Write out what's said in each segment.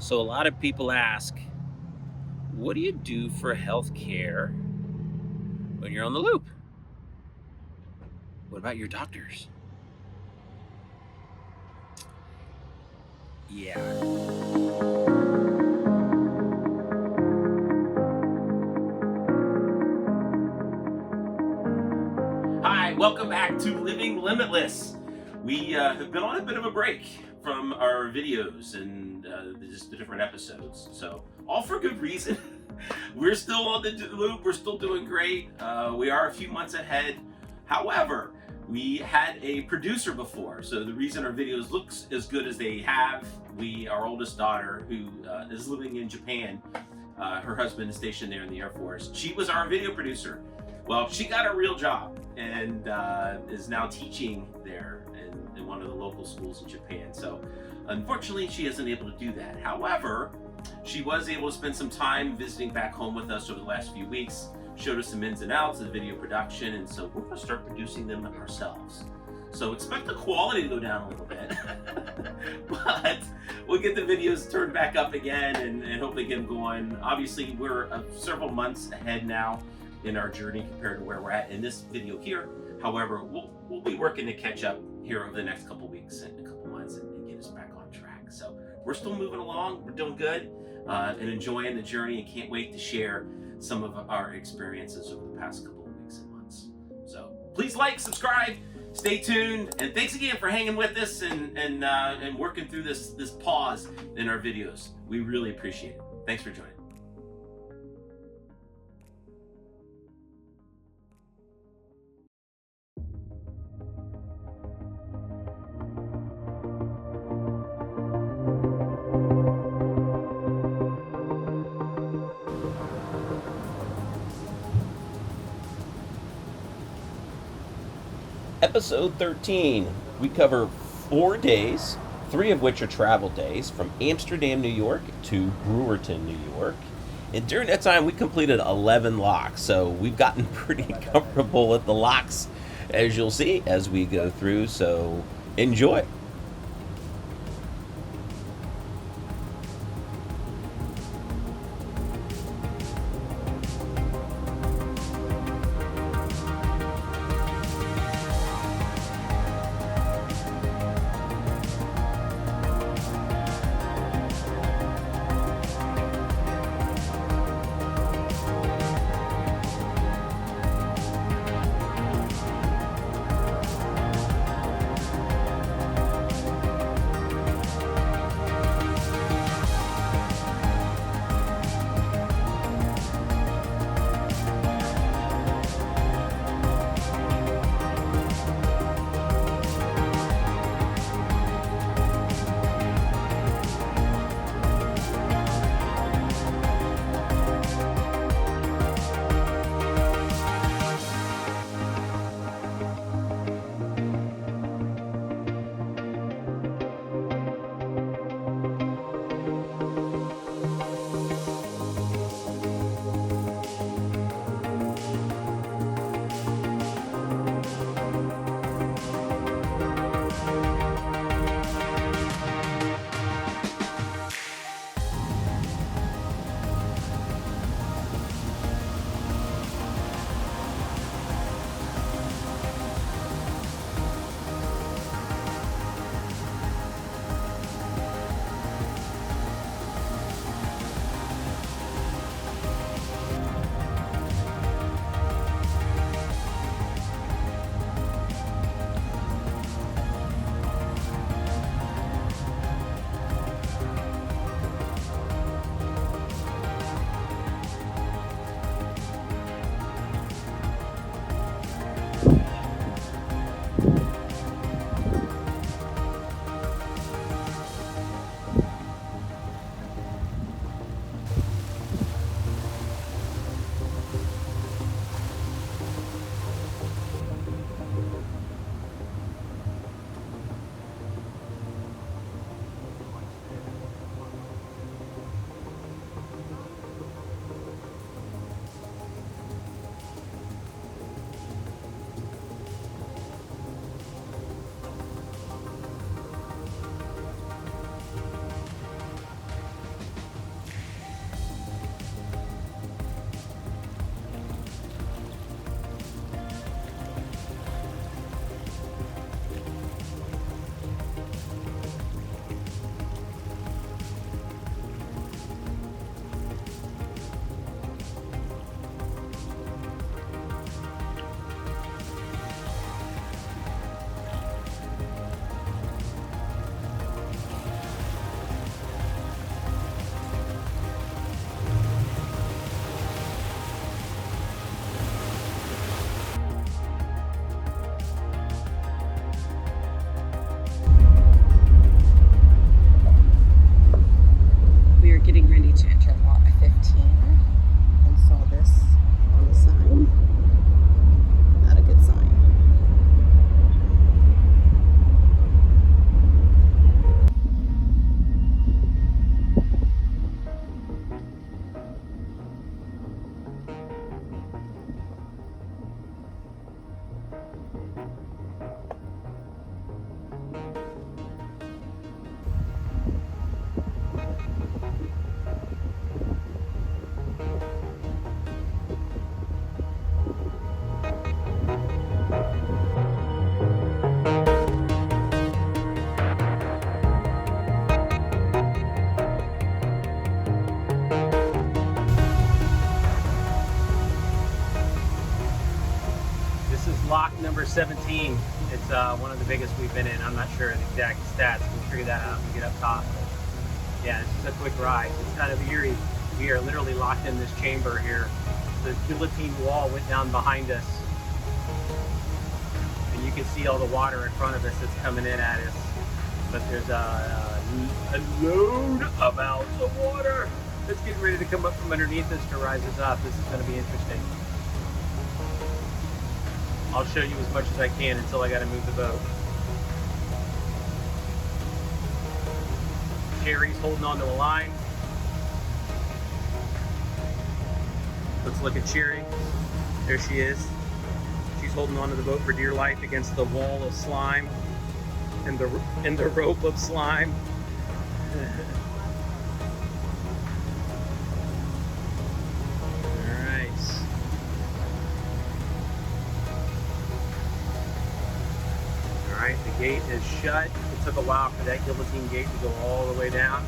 So a lot of people ask, what do you do for healthcare when you're on the loop? What about your doctors? Yeah. Hi, welcome back to Living Limitless. We have been on a bit of a break from our videos and just the different episodes. So, all for good reason. We're still on the loop. We're still doing great. We are a few months ahead. However, we had a producer before. So, the reason our videos look as good as they have, our oldest daughter, who is living in Japan, her husband is stationed there in the Air Force. She was our video producer. Well, she got a real job and is now teaching there in one of the local schools in Japan. So unfortunately, she isn't able to do that. However, she was able to spend some time visiting back home with us over the last few weeks, showed us some ins and outs of the video production, and so we're going to start producing them ourselves. So expect the quality to go down a little bit, but we'll get the videos turned back up again and hopefully get them going. Obviously, we're several months ahead now in our journey compared to where we're at in this video here. However, we'll be working to catch up here over the next couple weeks and a couple months and get us back on track. So we're still moving along, we're doing good and enjoying the journey, and can't wait to share some of our experiences over the past couple of weeks and months. So please like, subscribe, stay tuned, and thanks again for hanging with us and working through this pause in our videos. We really appreciate it. Thanks for joining. Episode 13. We cover 4 days, 3 of which are travel days, from Amsterdam, New York to Brewerton, New York. And during that time, we completed 11 locks. So we've gotten pretty comfortable with the locks, as you'll see as we go through. So enjoy. 17. It's one of the biggest we've been in. I'm not sure the exact stats. We'll figure that out when we get up top. But yeah, it's just a quick ride. It's kind of eerie. We are literally locked in this chamber here. The guillotine wall went down behind us. And you can see all the water in front of us that's coming in at us. But there's a load amounts of water that's getting ready to come up from underneath us to rise us up. This is going to be interesting. I'll show you as much as I can until I got to move the boat. Sherry's holding onto a line. Let's look at Sherry. There she is. She's holding onto the boat for dear life against the wall of slime and the rope of slime. Alright, the gate is shut. It took a while for that guillotine gate to go all the way down.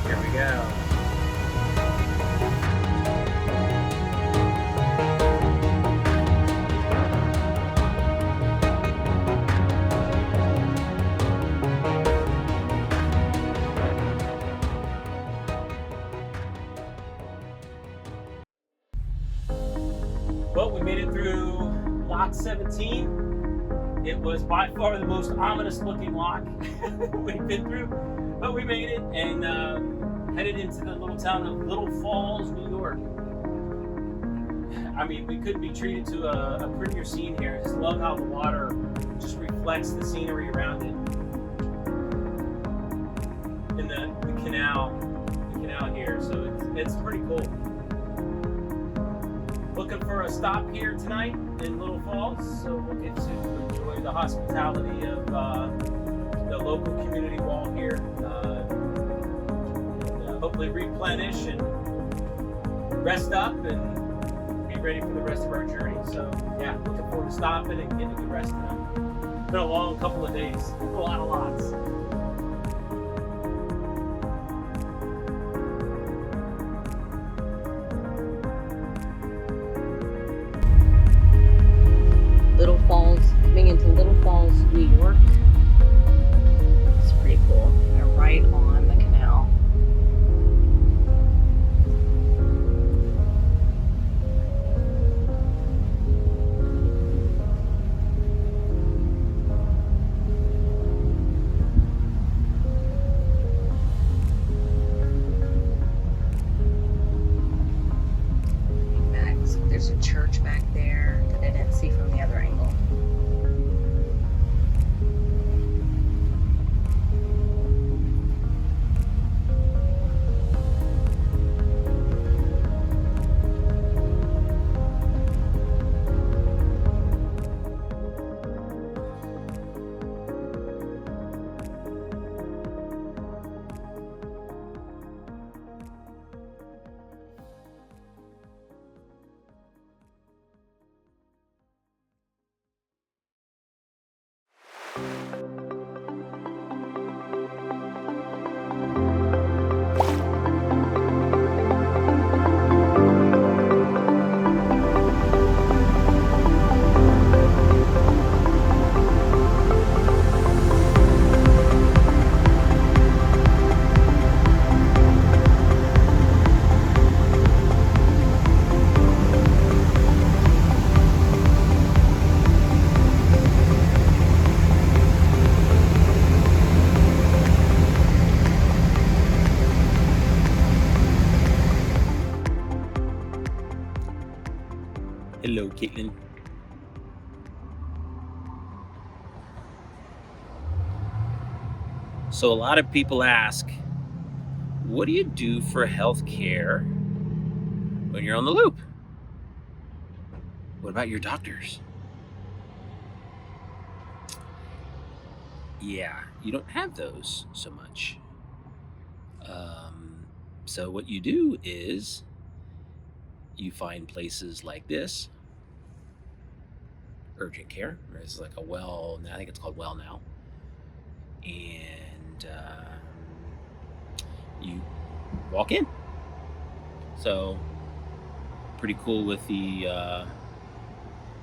Here we go. Well, we made it through lock 17. It was by far the most ominous looking lock we've been through, but we made it and headed into the little town of Little Falls, New York. I mean, we couldn't be treated to a prettier scene here. I just love how the water just reflects the scenery around it. And the canal here, so it's pretty cool. Looking for a stop here tonight in Little Falls, so we'll get to enjoy the hospitality of the local community wall here. Hopefully replenish and rest up and be ready for the rest of our journey. So yeah, looking forward to stopping and getting a good rest tonight. It's been a long couple of days, a lot of lots. Little Falls, coming into Little Falls, New York. It's pretty cool. They're right on the canal. There's a church back there that I didn't see from the other angle. Hello, Caitlin. So a lot of people ask, what do you do for health care when you're on the loop? What about your doctors? Yeah, you don't have those so much. So what you do is you find places like this, urgent care, or it's like a well, I think it's called well now, and you walk in. So pretty cool with the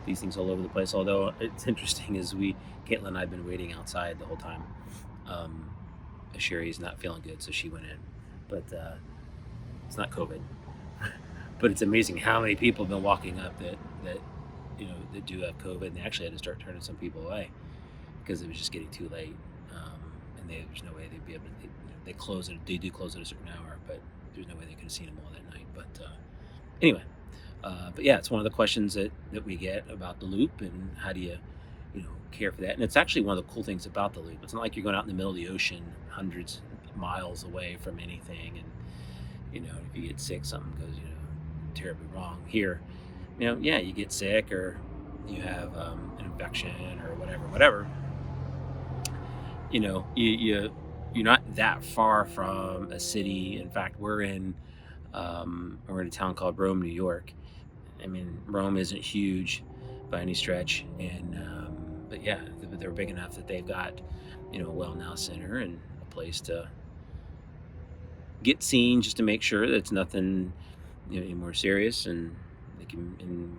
these things all over the place. Although it's interesting is Caitlin and I have been waiting outside the whole time. Sherry's not feeling good, so she went in, but it's not COVID. But it's amazing how many people have been walking up that that do have COVID, and they actually had to start turning some people away because it was just getting too late, and there's no way they'd be able to. They close it. They do close at a certain hour, but there's no way they could have seen them all that night. But anyway, but yeah, it's one of the questions that we get about the loop and how do you care for that. And it's actually one of the cool things about the loop. It's not like you're going out in the middle of the ocean, hundreds of miles away from anything, and if you get sick, something goes terribly wrong. Here, yeah, you get sick or you have an infection or whatever. You're not that far from a city. In fact, we're in a town called Rome, New York. I mean, Rome isn't huge by any stretch, and but yeah, they're big enough that they've got a well-now center and a place to get seen just to make sure that it's nothing any more serious, and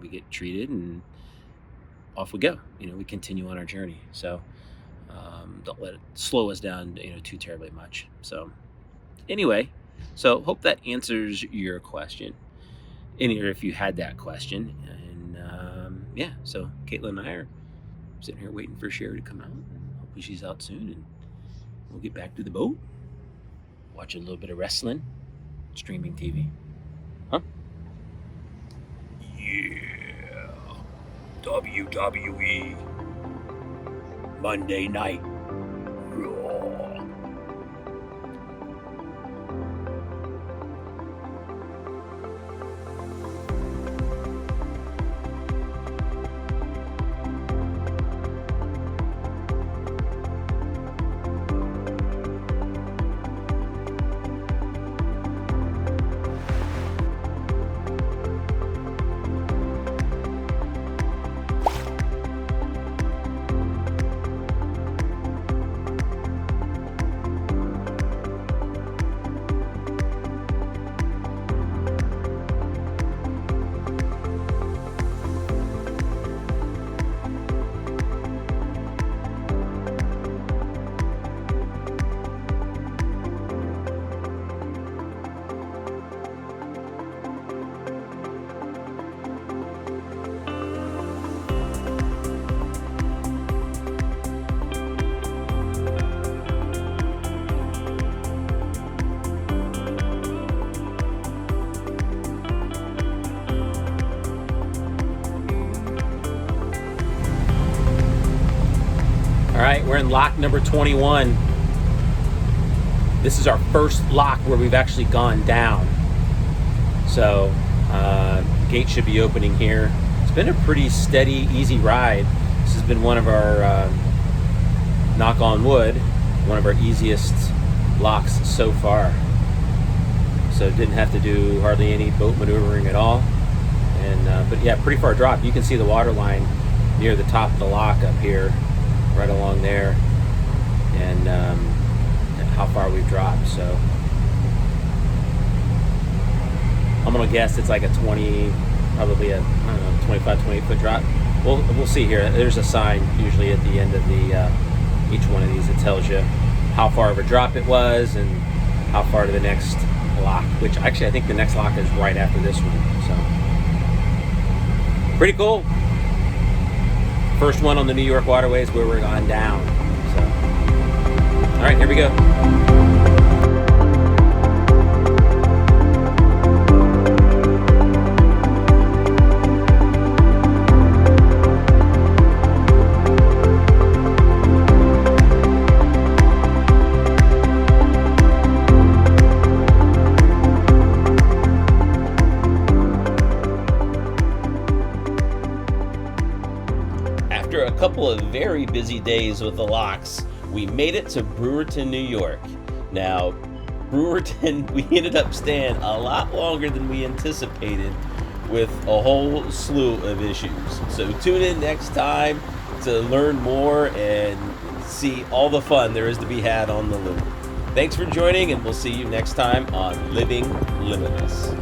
we get treated and off we go. We continue on our journey. So don't let it slow us down too terribly much. So anyway, so hope that answers your question, or if you had that question. And yeah, so Caitlin and I are sitting here waiting for Sherry to come out, and hopefully she's out soon, and we'll get back to the boat, watch a little bit of wrestling, streaming TV. Huh? Yeah. WWE. Monday night. Raw. All right, we're in lock number 21. This is our first lock where we've actually gone down. So, gate should be opening here. It's been a pretty steady, easy ride. This has been one of our, knock on wood, one of our easiest locks so far. So didn't have to do hardly any boat maneuvering at all. And but yeah, pretty far drop. You can see the water line near the top of the lock up here, right along there, and how far we've dropped. So I'm gonna guess it's like a 20, probably a 25, 28 foot drop. We'll see here. There's a sign usually at the end of the each one of these that tells you how far of a drop it was and how far to the next lock. Which actually I think the next lock is right after this one. So pretty cool. First one on the New York waterways where we're gone down. So, all right, here we go. After a couple of very busy days with the locks, we made it to Brewerton, New York. Now, Brewerton, we ended up staying a lot longer than we anticipated with a whole slew of issues. So tune in next time to learn more and see all the fun there is to be had on the loop. Thanks for joining, and we'll see you next time on Living Limitless.